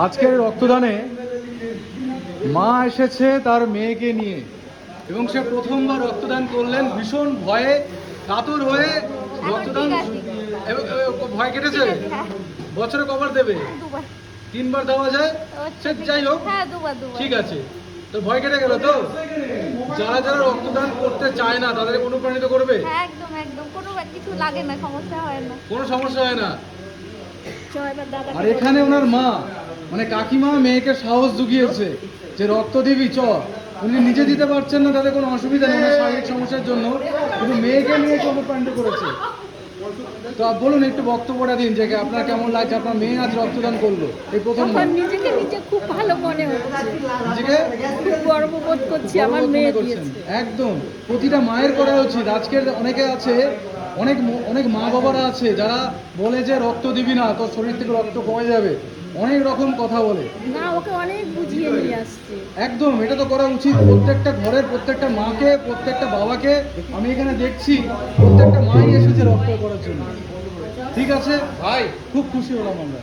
আজকের রক্তদানে মা এসেছে তার মেয়েকে নিয়ে এবং সে প্রথমবার রক্তদান করলেন ভীষণ ভয়ে কাতর হয়ে রক্তদান। ভয় কেটেছে? বছরে কবার দেবে? 3বার দেওয়া যায়? সে যাই হোক, ঠিক আছে। তো ভয় কেটে গেল তো? যারা যারা রক্তদান করতে চায় না তাদের অনুপ্রাণিত করবে? একদম একদম, কোনো কিছু লাগে না, সমস্যা হয় না, কোনো সমস্যা হয় না। আর এখানে ওনার মা মানে কাকিমা মেয়েকে সাহস জুগিয়েছে যে রক্ত দিবি চ। উনি নিজে দিতে পারছেন না, তাদের কোনো অসুবিধা নেই শারীরিক সমস্যার জন্য, কিন্তু মেয়েকে নিয়ে অনুপ্রাণিত করেছে। তো বলুন, একটু বক্তব্যটা দিন যে আপনার কেমন লাগছে, আপনার মেয়ে আজ রক্তদান করলো এই প্রথম। নিজেকে নিজে খুব ভালো মনে হচ্ছে, নিজেকে খুব গর্ববোধ করছি আমার মেয়ে দিয়েছে। একদম প্রতিটা মায়ের করা উচিত। আজকের অনেকে আছে, অনেক অনেক মা বাবারা আছে যারা বলে যে রক্ত দিবি না, তোর শরীর থেকে রক্ত কমে যাবে, অনেক রকম কথা বলে। না, ওকে অনেক বুঝিয়ে নিয়ে আসছে। একদম, এটা তো করা উচিত। প্রত্যেকটা ঘরের প্রত্যেকটা মাকে, প্রত্যেকটা বাবাকে আমি এখানে দেখছি, প্রত্যেকটা মাই এসেছে রক্ত করার জন্য। ঠিক আছে ভাই, খুব খুশি হলাম আমরা।